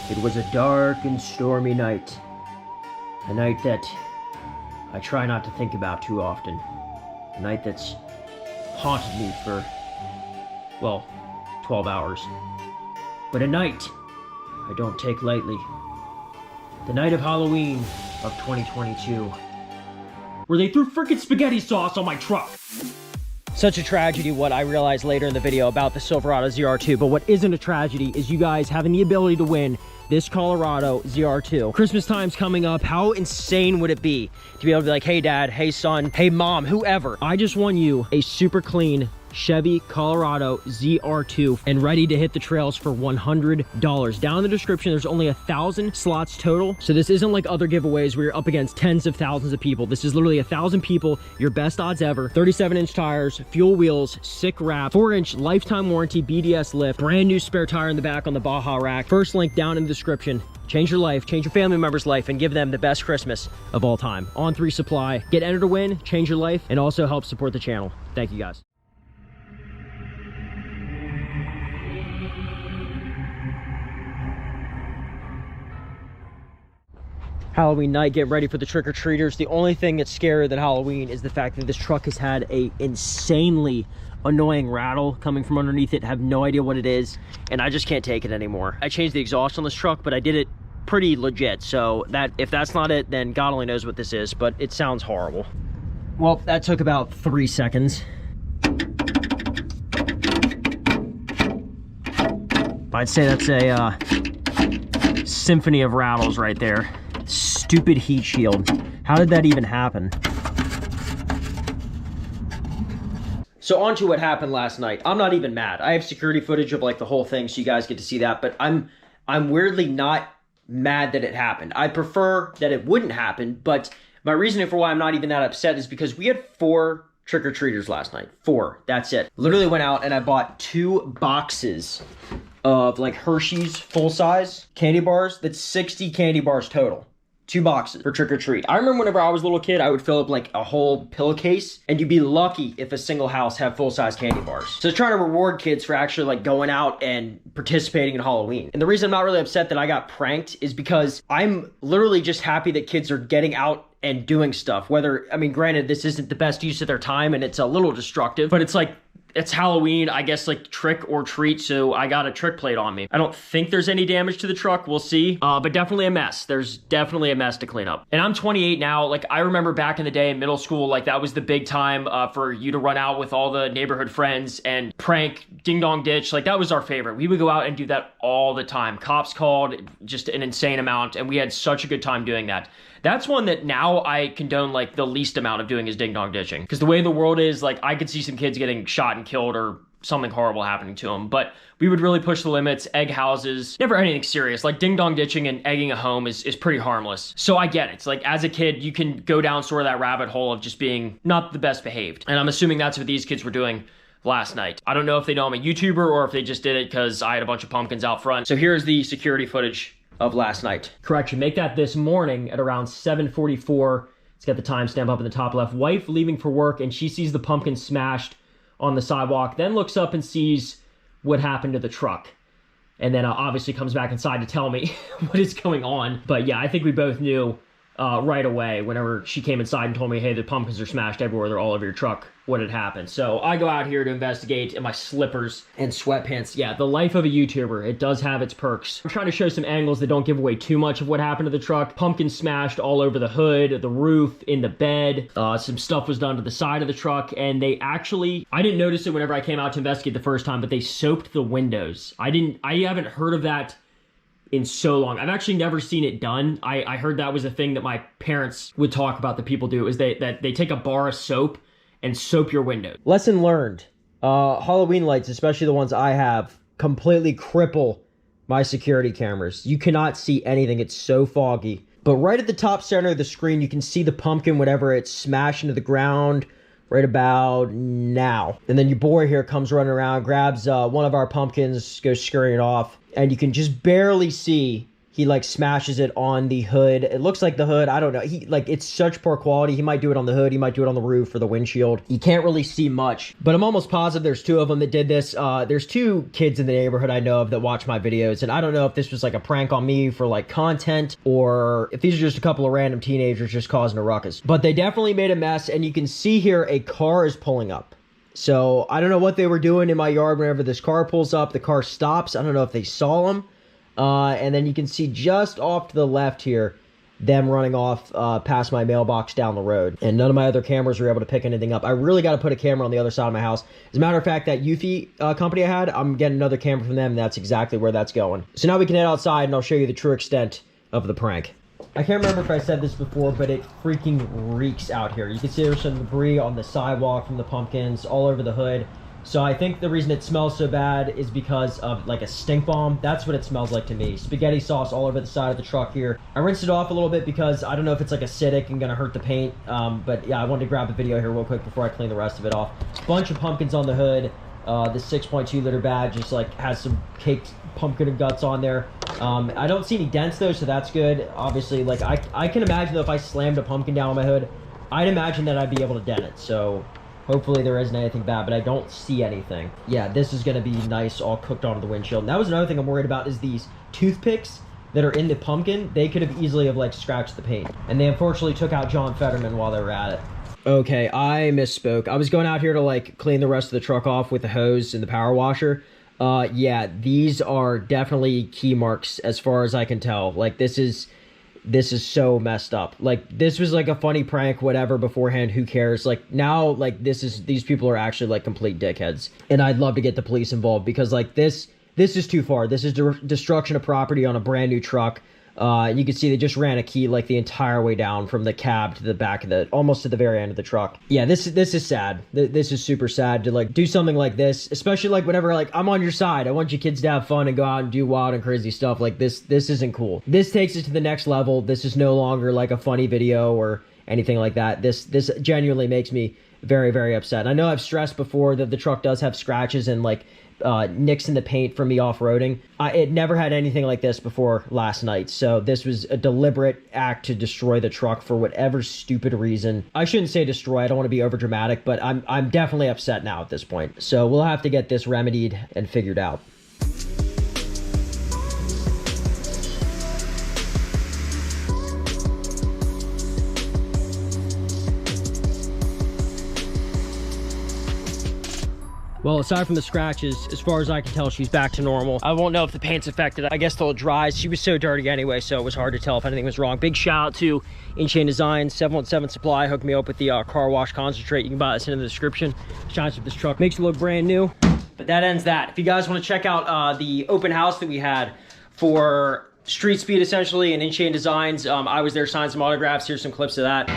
It was a dark and stormy night. A night that I try not to think about too often. A night that's haunted me for, well, 12 hours. But a night I don't take lightly. The night of Halloween of 2022. Where they threw frickin' spaghetti sauce on my truck. Such a tragedy, what I realized later in the video about the Silverado ZR2, but what isn't a tragedy is you guys having the ability to win this Colorado ZR2. Christmas time's coming up. How insane would it be to be able to be like, hey dad, hey son, hey mom, whoever. I just won you a super clean Chevy Colorado ZR2 and ready to hit the trails for $100. Down in the description, there's only 1,000 slots total. So this isn't like other giveaways where you're up against tens of thousands of people. This is literally 1,000 people, your best odds ever. 37-inch tires, fuel wheels, sick wrap, 4-inch lifetime warranty BDS lift, brand new spare tire in the back on the Baja rack. First link down in the description. Change your life, change your family member's life, and give them the best Christmas of all time. On 3 supply. Get entered to win, change your life, and also help support the channel. Thank you guys. Halloween night, get ready for the trick-or-treaters. The only thing that's scarier than Halloween is the fact that this truck has had a insanely annoying rattle coming from underneath it. I have no idea what it is, and I just can't take it anymore. I changed the exhaust on this truck, but I did it pretty legit, so that if that's not it, then God only knows what this is, but it sounds horrible. Well, that took about 3 seconds. I'd say that's a symphony of rattles right there. Stupid heat shield. How did that even happen? So on to what happened last night. I'm not even mad. I have security footage of like the whole thing so you guys get to see that, but I'm weirdly not mad that it happened. I prefer that it wouldn't happen, but my reasoning for why I'm not even that upset is because we had 4 trick-or-treaters last night. 4, that's it. Literally went out and I bought 2 boxes of like Hershey's full-size candy bars. That's 60 candy bars total. 2 boxes for trick-or-treat. I remember whenever I was a little kid, I would fill up like a whole pillowcase, and you'd be lucky if a single house had full-size candy bars. So trying to reward kids for actually like going out and participating in Halloween. And the reason I'm not really upset that I got pranked is because I'm literally just happy that kids are getting out and doing stuff. Whether, I mean, granted, this isn't the best use of their time and it's a little destructive, but it's like, it's Halloween, I guess, like trick or treat, so I got a trick plate on me. I don't think there's any damage to the truck, we'll see, but definitely a mess. There's definitely a mess to clean up. And I'm 28 now. Like, I remember back in the day in middle school, like that was the big time for you to run out with all the neighborhood friends and prank ding dong ditch. Like, that was our favorite. We would go out and do that all the time. Cops called, just an insane amount, and we had such a good time doing that. That's one that now I condone like the least amount of doing is ding dong ditching. Because the way the world is, like I could see some kids getting shot and killed or something horrible happening to them. But we would really push the limits, egg houses, never anything serious. Like ding dong ditching and egging a home is pretty harmless. So I get it. It's like as a kid, you can go down sort of that rabbit hole of just being not the best behaved. And I'm assuming that's what these kids were doing last night. I don't know if they know I'm a YouTuber or if they just did it because I had a bunch of pumpkins out front. So here's the security footage of last night. Correction, make that this morning at around 7:44. It's got the timestamp up in the top left. Wife leaving for work and she sees the pumpkin smashed on the sidewalk, then looks up and sees what happened to the truck. And then obviously comes back inside to tell me what is going on. But yeah, I think we both knew right away whenever she came inside and told me, hey, the pumpkins are smashed everywhere, they're all over your truck, what had happened. So I go out here to investigate in my slippers and sweatpants. Yeah, the life of a YouTuber, it does have its perks. I'm trying to show some angles that don't give away too much of what happened to the truck. Pumpkins smashed all over the hood, the roof, in the bed. Some stuff was done to the side of the truck, and they actually, I didn't notice it whenever I came out to investigate the first time, but they soaped the windows. I haven't heard of that in so long. I've actually never seen it done. I heard that was a thing that my parents would talk about that people do, is that they take a bar of soap and soap your windows. Lesson learned. Halloween lights, especially the ones I have, completely cripple my security cameras. You cannot see anything. It's so foggy. But right at the top center of the screen, you can see the pumpkin, whatever it's smashed into the ground right about now. And then your boy here comes running around, grabs one of our pumpkins, goes scurrying off, and you can just barely see he like smashes it on the hood. It looks like the hood, I don't know. He like, it's such poor quality. He might do it on the hood. He might do it on the roof or the windshield. You can't really see much, but I'm almost positive there's 2 of them that did this. There's 2 kids in the neighborhood I know of that watch my videos, and I don't know if this was like a prank on me for like content or if these are just a couple of random teenagers just causing a ruckus. But they definitely made a mess, and you can see here a car is pulling up. So I don't know what they were doing in my yard whenever this car pulls up. The car stops. I don't know if they saw him. And then you can see just off to the left here, them running off past my mailbox down the road. And none of my other cameras were able to pick anything up. I really got to put a camera on the other side of my house. As a matter of fact, that Eufy company I had, I'm getting another camera from them, and that's exactly where that's going. So now we can head outside, and I'll show you the true extent of the prank. I can't remember if I said this before, but it freaking reeks out here. You can see there's some debris on the sidewalk from the pumpkins all over the hood. So I think the reason it smells so bad is because of like a stink bomb. That's what it smells like to me. Spaghetti sauce all over the side of the truck here. I rinsed it off a little bit because I don't know if it's like acidic and gonna hurt the paint. But yeah, I wanted to grab a video here real quick before I clean the rest of it off. Bunch of pumpkins on the hood. The 6.2 liter bag just like has some caked pumpkin guts on there. I don't see any dents though, so that's good. Obviously, like I can imagine though if I slammed a pumpkin down on my hood, I'd imagine that I'd be able to dent it. So hopefully there isn't anything bad, but I don't see anything. Yeah, this is gonna be nice, all cooked onto the windshield. And that was another thing I'm worried about is these toothpicks that are in the pumpkin. They could have easily have like scratched the paint. And they unfortunately took out John Fetterman while they were at it. Okay, I misspoke. I was going out here to like clean the rest of the truck off with the hose and the power washer. Yeah, these are definitely key marks as far as I can tell. Like this is so messed up. Like this was like a funny prank, whatever, beforehand, who cares? Like now, like these people are actually like complete dickheads. And I'd love to get the police involved because like this is too far. This is destruction of property on a brand new truck. You can see they just ran a key like the entire way down from the cab to the back of almost to the very end of the truck. Yeah, this is sad. This is super sad to like do something like this, especially like whenever like I'm on your side. I want you kids to have fun and go out and do wild and crazy stuff. Like this isn't cool. This takes it to the next level. This is no longer like a funny video or anything like that. This genuinely makes me very, very upset. I know I've stressed before that the truck does have scratches and like nicks in the paint from me off-roading. It never had anything like this before last night, so this was a deliberate act to destroy the truck for whatever stupid reason. I shouldn't say destroy, I don't want to be over dramatic, but I'm definitely upset now at this point. So we'll have to get this remedied and figured out. Well, aside from the scratches, as far as I can tell, she's back to normal. I won't know if the paint's affected. I guess till it dries. She was so dirty anyway, so it was hard to tell if anything was wrong. Big shout out to In-Chain Designs, 717 Supply. Hooked me up with the car wash concentrate. You can buy this in the description. Shines up this truck. Makes it look brand new. But that ends that. If you guys want to check out the open house that we had for Street Speed, essentially, and In-Chain Designs, I was there, signed some autographs. Here's some clips of that.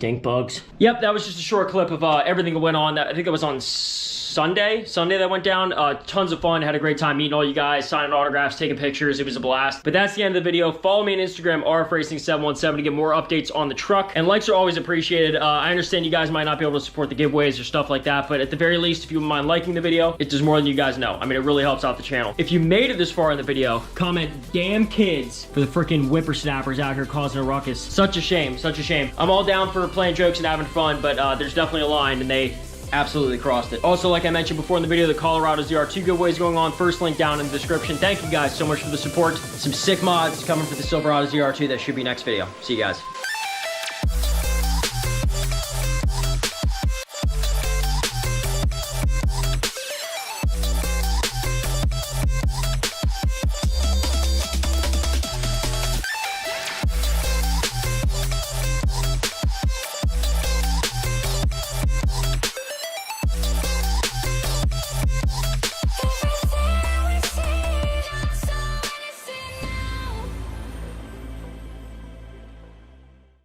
Stink bugs. Yep, that was just a short clip of everything that went on. I think that was on Sunday that went down. Tons of fun. Had a great time meeting all you guys, signing autographs, taking pictures. It was a blast. But that's the end of the video. Follow me on Instagram, RFRacing717, to get more updates on the truck. And likes are always appreciated. I understand you guys might not be able to support the giveaways or stuff like that, but at the very least, if you wouldn't mind liking the video, it does more than you guys know. I mean, it really helps out the channel. If you made it this far in the video, comment "damn kids" for the freaking whippersnappers out here causing a ruckus. Such a shame, such a shame. I'm all down for playing jokes and having fun, but there's definitely a line, and they absolutely crossed it. Also, like I mentioned before in the video, the Colorado ZR2 giveaways going on. First link down in the description. Thank you guys so much for the support. Some sick mods coming for the Silverado ZR2. That should be next video. See you guys.